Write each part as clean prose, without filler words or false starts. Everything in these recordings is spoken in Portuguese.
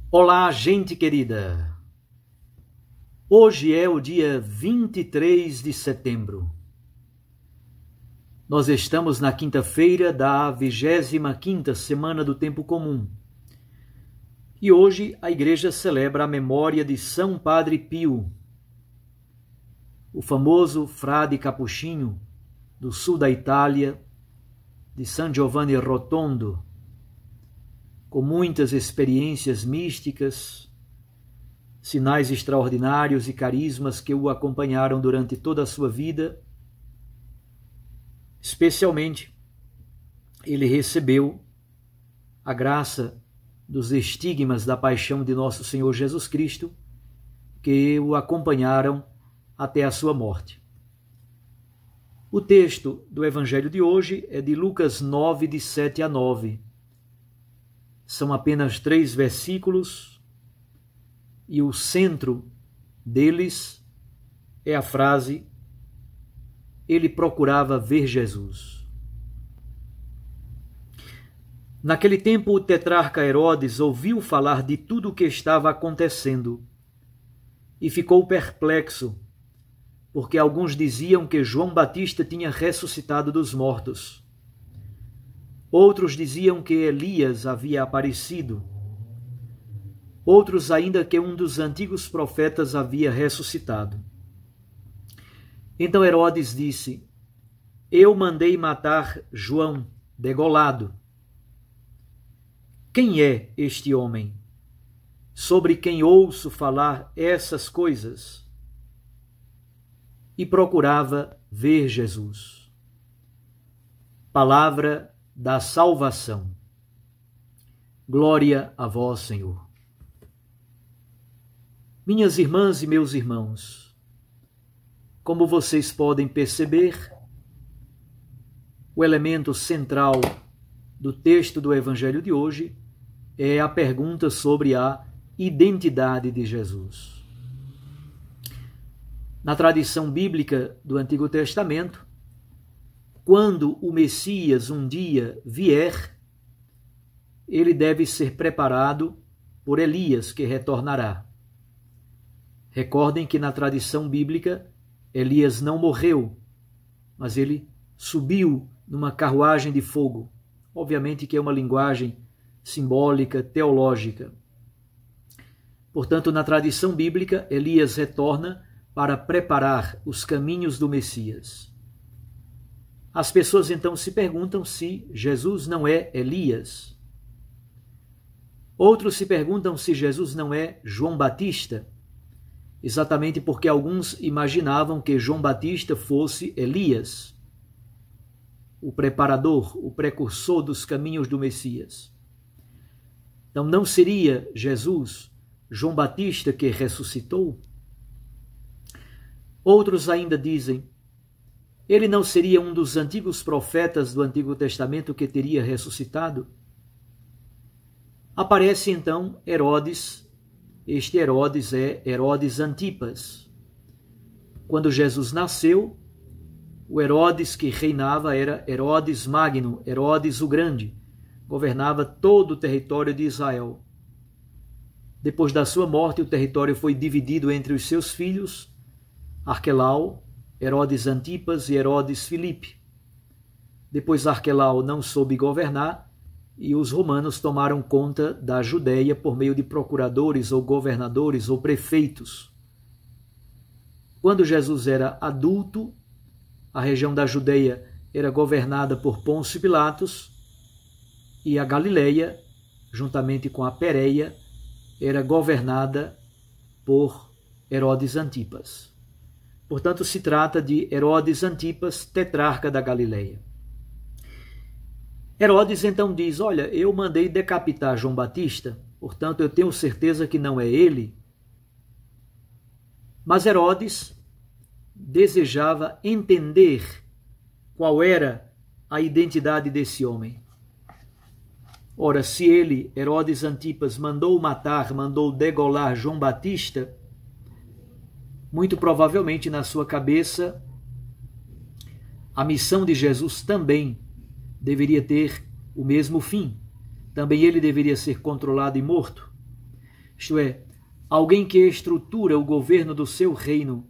Olá, gente querida! Hoje é o dia 23 de setembro. Nós estamos na quinta-feira da 25ª semana do Tempo Comum. E hoje a Igreja celebra a memória de São Padre Pio, o famoso frade capuchinho do sul da Itália, de San Giovanni Rotondo, com muitas experiências místicas, sinais extraordinários e carismas que o acompanharam durante toda a sua vida. Especialmente, ele recebeu a graça dos estigmas da paixão de nosso Senhor Jesus Cristo, que o acompanharam até a sua morte. O texto do Evangelho de hoje é de Lucas 9, de 7 a 9. São apenas 3 versículos e o centro deles é a frase: ele procurava ver Jesus. Naquele tempo, o tetrarca Herodes ouviu falar de tudo o que estava acontecendo e ficou perplexo, porque alguns diziam que João Batista tinha ressuscitado dos mortos. Outros diziam que Elias havia aparecido. Outros ainda que um dos antigos profetas havia ressuscitado. Então Herodes disse: eu mandei matar João, degolado. Quem é este homem, sobre quem ouço falar essas coisas? E procurava ver Jesus. Palavra da salvação. Glória a vós, Senhor. Minhas irmãs e meus irmãos, como vocês podem perceber, o elemento central do texto do Evangelho de hoje é a pergunta sobre a identidade de Jesus. Na tradição bíblica do Antigo Testamento, quando o Messias um dia vier, ele deve ser preparado por Elias, que retornará. Recordem que na tradição bíblica, Elias não morreu, mas ele subiu numa carruagem de fogo. Obviamente que é uma linguagem simbólica, teológica. Portanto, na tradição bíblica, Elias retorna para preparar os caminhos do Messias. As pessoas então se perguntam se Jesus não é Elias. Outros se perguntam se Jesus não é João Batista, exatamente porque alguns imaginavam que João Batista fosse Elias, o preparador, o precursor dos caminhos do Messias. Então não seria Jesus, João Batista, que ressuscitou? Outros ainda dizem: ele não seria um dos antigos profetas do Antigo Testamento que teria ressuscitado? Aparece então Herodes. Este Herodes é Herodes Antipas. Quando Jesus nasceu, o Herodes que reinava era Herodes Magno, Herodes o Grande, governava todo o território de Israel. Depois da sua morte, o território foi dividido entre os seus filhos, Arquelau, Herodes Antipas e Herodes Filipe. Depois Arquelau não soube governar e os romanos tomaram conta da Judeia por meio de procuradores ou governadores ou prefeitos. Quando Jesus era adulto, a região da Judeia era governada por Pôncio Pilatos e a Galileia, juntamente com a Pérea, era governada por Herodes Antipas. Portanto, se trata de Herodes Antipas, tetrarca da Galileia. Herodes então diz: olha, eu mandei decapitar João Batista, portanto eu tenho certeza que não é ele. Mas Herodes desejava entender qual era a identidade desse homem. Ora, se ele, Herodes Antipas, mandou matar, mandou degolar João Batista, muito provavelmente na sua cabeça, a missão de Jesus também deveria ter o mesmo fim. Também ele deveria ser controlado e morto. isto é, alguém que estrutura o governo do seu reino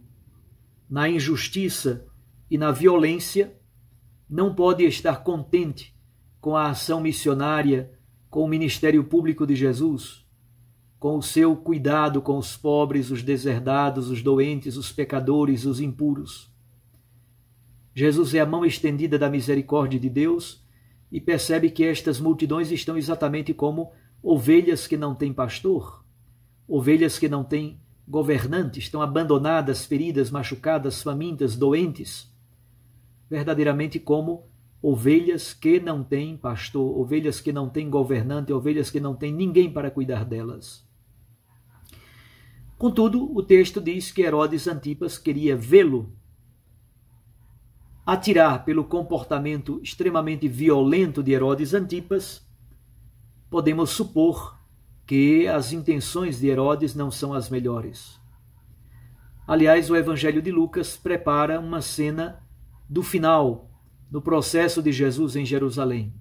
na injustiça e na violência, não pode estar contente com a ação missionária, com o ministério público de Jesus, com o seu cuidado com os pobres, os deserdados, os doentes, os pecadores, os impuros. Jesus é a mão estendida da misericórdia de Deus e percebe que estas multidões estão exatamente como ovelhas que não têm pastor, ovelhas que não têm governante, estão abandonadas, feridas, machucadas, famintas, doentes, verdadeiramente como ovelhas que não têm pastor, ovelhas que não têm governante, ovelhas que não têm ninguém para cuidar delas. Contudo, o texto diz que Herodes Antipas queria vê-lo atirar pelo comportamento extremamente violento de Herodes Antipas. Podemos supor que as intenções de Herodes não são as melhores. Aliás, o Evangelho de Lucas prepara uma cena do final, no processo de Jesus em Jerusalém.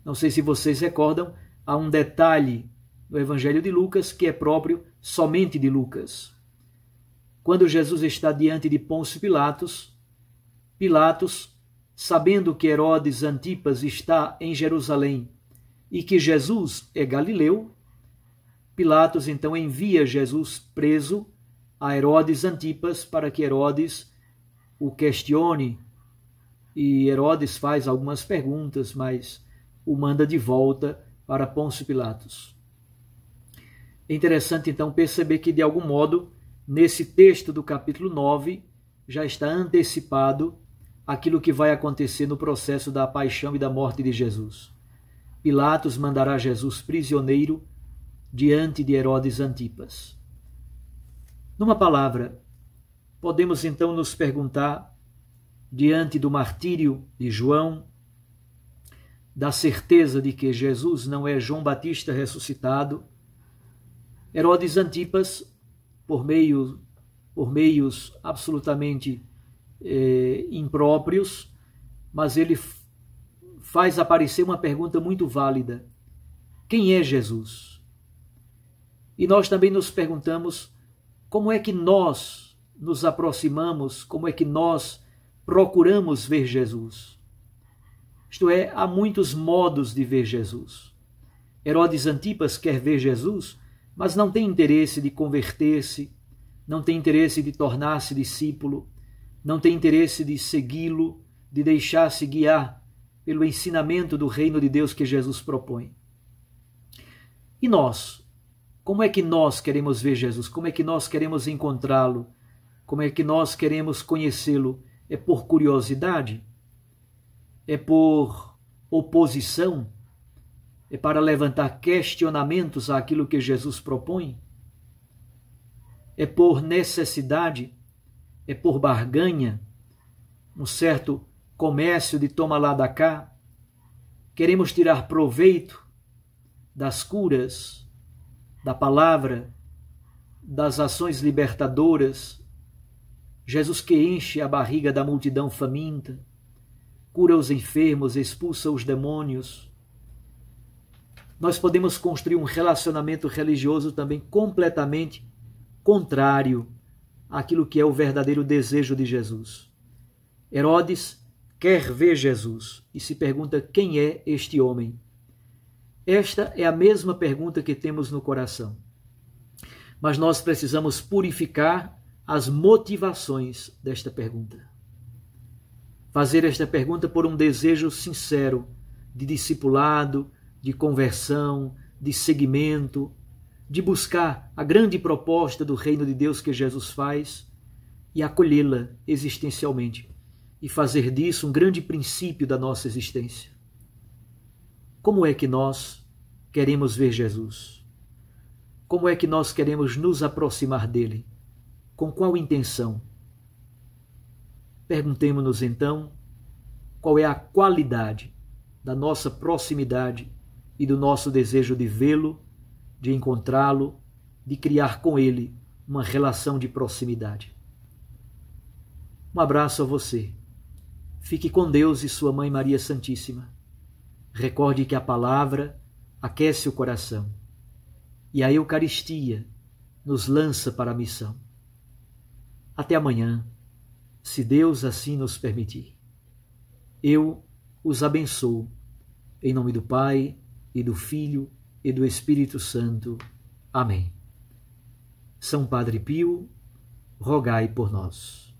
Não sei se vocês recordam, há um detalhe no Evangelho de Lucas que é próprio somente de Lucas. Quando Jesus está diante de Pôncio Pilatos, Pilatos, sabendo que Herodes Antipas está em Jerusalém e que Jesus é galileu, Pilatos então envia Jesus preso a Herodes Antipas para que Herodes o questione, e Herodes faz algumas perguntas, mas o manda de volta para Pôncio Pilatos. É interessante então perceber que, de algum modo, nesse texto do capítulo 9, já está antecipado aquilo que vai acontecer no processo da paixão e da morte de Jesus. Pilatos mandará Jesus prisioneiro diante de Herodes Antipas. Numa palavra, podemos então nos perguntar, diante do martírio de João, da certeza de que Jesus não é João Batista ressuscitado, Herodes Antipas, por meios absolutamente impróprios, mas ele faz aparecer uma pergunta muito válida: quem é Jesus? E nós também nos perguntamos como é que nós nos aproximamos, como é que nós procuramos ver Jesus. Isto é, há muitos modos de ver Jesus. Herodes Antipas quer ver Jesus, mas não tem interesse de converter-se, não tem interesse de tornar-se discípulo, não tem interesse de segui-lo, de deixar-se guiar pelo ensinamento do reino de Deus que Jesus propõe. E nós? Como é que nós queremos ver Jesus? Como é que nós queremos encontrá-lo? Como é que nós queremos conhecê-lo? É por curiosidade? É por oposição? É para levantar questionamentos àquilo que Jesus propõe? É por necessidade? É por barganha? Um certo comércio de toma lá da cá? Queremos tirar proveito das curas, da palavra, das ações libertadoras? Jesus que enche a barriga da multidão faminta, cura os enfermos, expulsa os demônios. Nós podemos construir um relacionamento religioso também completamente contrário àquilo que é o verdadeiro desejo de Jesus. Herodes quer ver Jesus e se pergunta: quem é este homem? Esta é a mesma pergunta que temos no coração. Mas nós precisamos purificar as motivações desta pergunta. Fazer esta pergunta por um desejo sincero de discipulado, de conversão, de seguimento, de buscar a grande proposta do reino de Deus que Jesus faz e acolhê-la existencialmente e fazer disso um grande princípio da nossa existência. Como é que nós queremos ver Jesus? Como é que nós queremos nos aproximar dele? Com qual intenção? Perguntemo-nos então qual é a qualidade da nossa proximidade e do nosso desejo de vê-lo, de encontrá-lo, de criar com ele uma relação de proximidade. Um abraço a você. Fique com Deus e sua Mãe Maria Santíssima. Recorde que a palavra aquece o coração. e a Eucaristia nos lança para a missão. Até amanhã, se Deus assim nos permitir. Eu os abençoo, em nome do Pai, e do Filho, e do Espírito Santo. Amém. São Padre Pio, rogai por nós.